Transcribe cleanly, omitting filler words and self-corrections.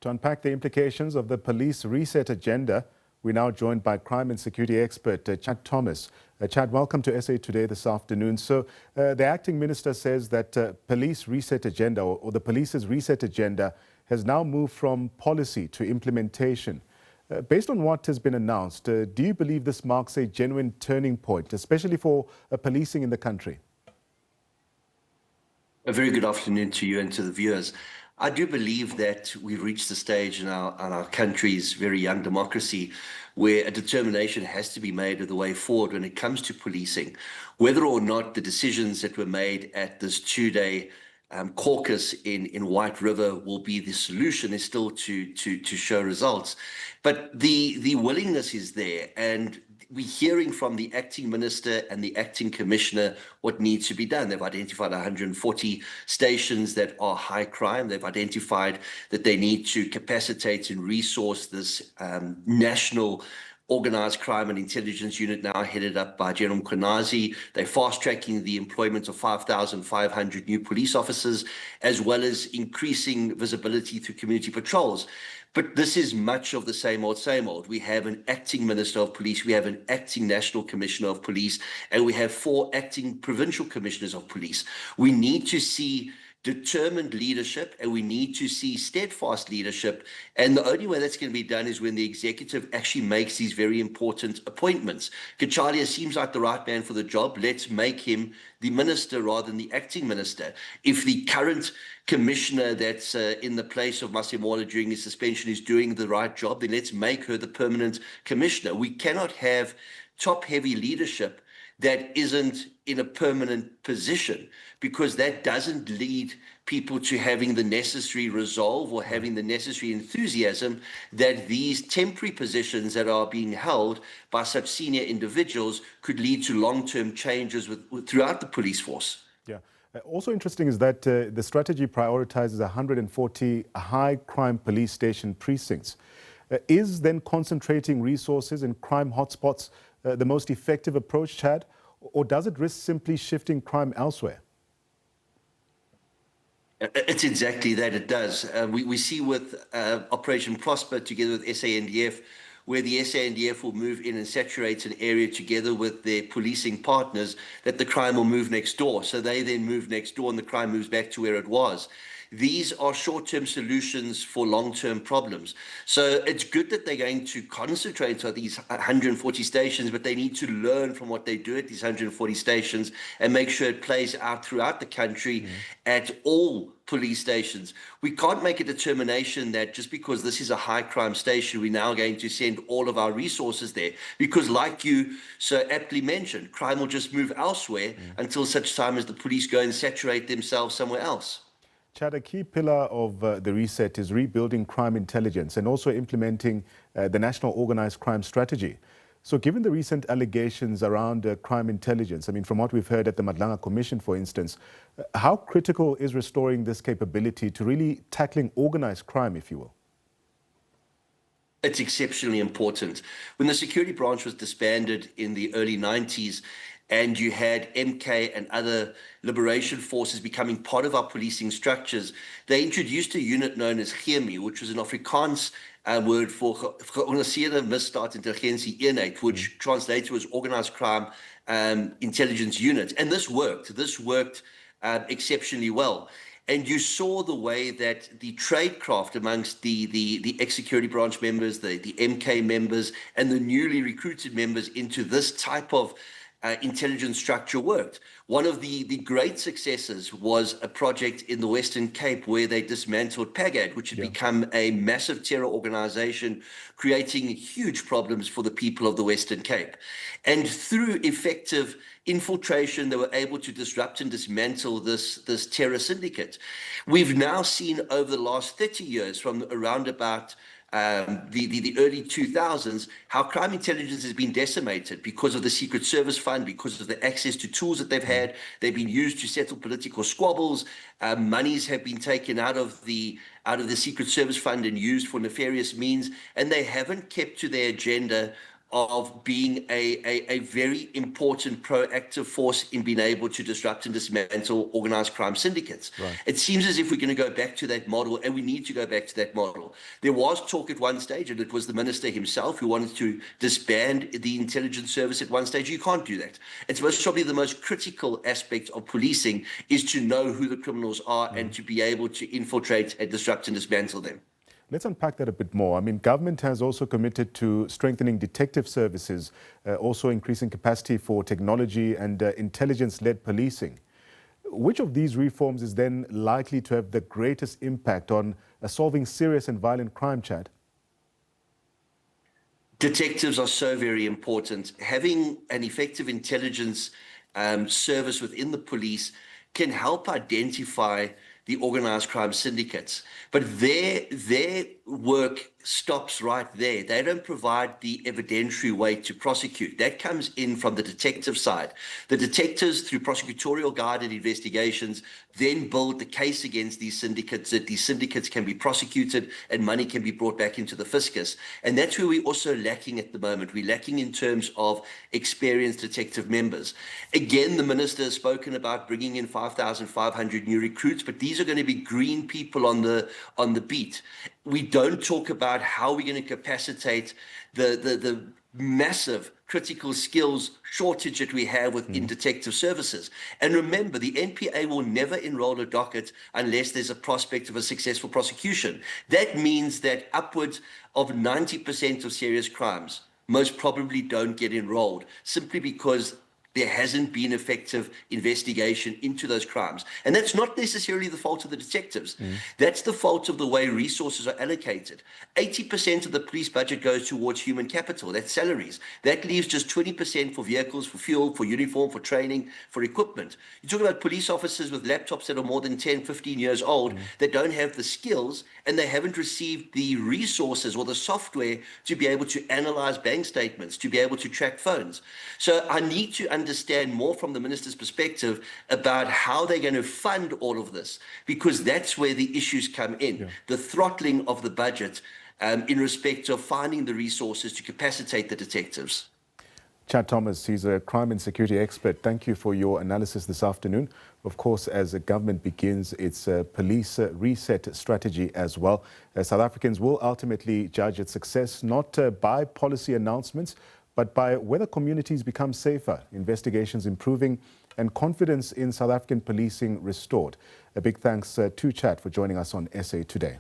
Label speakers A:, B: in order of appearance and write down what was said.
A: To unpack the implications of the police reset agenda, we're now joined by crime and security expert Chad Thomas. Chad, welcome to SA Today this afternoon. So the acting minister says that police reset agenda or the police's reset agenda has now moved from policy to implementation. Based on what has been announced, do you believe this marks a genuine turning point, especially for policing in the country?
B: A very good afternoon to you and to the viewers. I do believe that we've reached the stage in our country's very young democracy where a determination has to be made of the way forward when it comes to policing. Whether or not the decisions that were made at this two-day caucus in White River will be the solution is still to show results. But the willingness is there, and we're hearing from the acting minister and the acting commissioner what needs to be done. They've identified 140 stations that are high crime. They've identified that they need to capacitate and resource this national organized crime and intelligence unit now headed up by General Mkhwanazi. They're fast-tracking the employment of 5,500 new police officers, as well as increasing visibility through community patrols. But this is much of the same old, same old. We have an acting minister of police, we have an acting national commissioner of police, and we have 4 acting provincial commissioners of police. We need to see determined leadership, and we need to see steadfast leadership. And the only way that's going to be done is when the executive actually makes these very important appointments. Kachalia seems like the right man for the job. Let's make him the minister rather than the acting minister. If the current commissioner that's in the place of Masemola during his suspension is doing the right job, then let's make her the permanent commissioner. We cannot have top-heavy leadership that isn't in a permanent position, because that doesn't lead people to having the necessary resolve or having the necessary enthusiasm that these temporary positions that are being held by such senior individuals could lead to long-term changes throughout the police force.
A: Yeah. Also interesting is that the strategy prioritizes 140 high-crime police station precincts. Is then concentrating resources in crime hotspots the most effective approach, Chad? Or does it risk simply shifting crime elsewhere?
B: It's exactly that, it does. We see with Operation Prosper together with SANDF, where the SANDF will move in and saturate an area together with their policing partners, that the crime will move next door. So they then move next door and the crime moves back to where it was. These are short-term solutions for long-term problems. So it's good that they're going to concentrate on these 140 stations, but they need to learn from what they do at these 140 stations and make sure it plays out throughout the country at all police stations. We can't make a determination that just because this is a high crime station, we're now going to send all of our resources there, because like you so aptly mentioned, crime will just move elsewhere until such time as the police go and saturate themselves somewhere else.
A: Chad, a key pillar of the reset is rebuilding crime intelligence and also implementing the National Organized Crime Strategy. So given the recent allegations around crime intelligence, I mean, from what we've heard at the Madlanga Commission, for instance, how critical is restoring this capability to really tackling organized crime, if you will?
B: It's exceptionally important. When the security branch was disbanded in the early 90s, and you had MK and other liberation forces becoming part of our policing structures, they introduced a unit known as GEMI, which was an Afrikaans word for Georganiseerde Misdaad Intelligensie Eenheid, which translated as Organized Crime Intelligence Unit. And this worked. Exceptionally well. And you saw the way that the tradecraft amongst the ex-security branch members, the MK members, and the newly recruited members into this type of intelligence structure worked. One of the great successes was a project in the Western Cape where they dismantled PAGAD, which had become a massive terror organization, creating huge problems for the people of the Western Cape. And through effective infiltration, they were able to disrupt and dismantle this terror syndicate. We've now seen over the last 30 years, from around about the early 2000s, how crime intelligence has been decimated because of the Secret Service Fund, because of the access to tools that they've had. They've been used to settle political squabbles. Monies have been taken out of the Secret Service Fund and used for nefarious means, and they haven't kept to their agenda of being a very important proactive force in being able to disrupt and dismantle organized crime syndicates.
A: Right.
B: It seems as if we're going to go back to that model, and we need to go back to that model. There was talk at one stage, and it was the minister himself who wanted to disband the intelligence service at one stage. You can't do that. It's most probably the most critical aspect of policing is to know who the criminals are and to be able to infiltrate and disrupt and dismantle them.
A: Let's unpack that a bit more. I mean, government has also committed to strengthening detective services, also increasing capacity for technology and intelligence-led policing. Which of these reforms is then likely to have the greatest impact on solving serious and violent crime, Chad?
B: Detectives are so very important. Having an effective intelligence service within the police can help identify the organized crime syndicates. But their work stops right there. They don't provide the evidentiary way to prosecute. That comes in from the detective side. The detectives, through prosecutorial guided investigations, then build the case against these syndicates, that these syndicates can be prosecuted and money can be brought back into the fiscus. And that's where we're also lacking at the moment. We're lacking in terms of experienced detective members. Again, the minister has spoken about bringing in 5,500 new recruits, but these are going to be green people on the beat. We don't talk about how we're going to capacitate the massive critical skills shortage that we have within detective services. And remember, the NPA will never enroll a docket unless there's a prospect of a successful prosecution. That means that upwards of 90% of serious crimes most probably don't get enrolled simply because there hasn't been effective investigation into those crimes. And that's not necessarily the fault of the detectives. That's the fault of the way resources are allocated. 80% of the police budget goes towards human capital, that's salaries. That leaves just 20% for vehicles, for fuel, for uniform, for training, for equipment. You're talking about police officers with laptops that are more than 10, 15 years old that don't have the skills and they haven't received the resources or the software to be able to analyze bank statements, to be able to track phones. So I need to understand more from the minister's perspective about how they're going to fund all of this, because that's where the issues come in, the throttling of the budget in respect of finding the resources to capacitate the detectives.
A: Chad Thomas, he's a crime and security expert. Thank you for your analysis this afternoon. Of course, as the government begins its police reset strategy as well, South Africans will ultimately judge its success not by policy announcements, but by whether communities become safer, investigations improving, and confidence in South African policing restored. A big thanks to Chad for joining us on SA Today.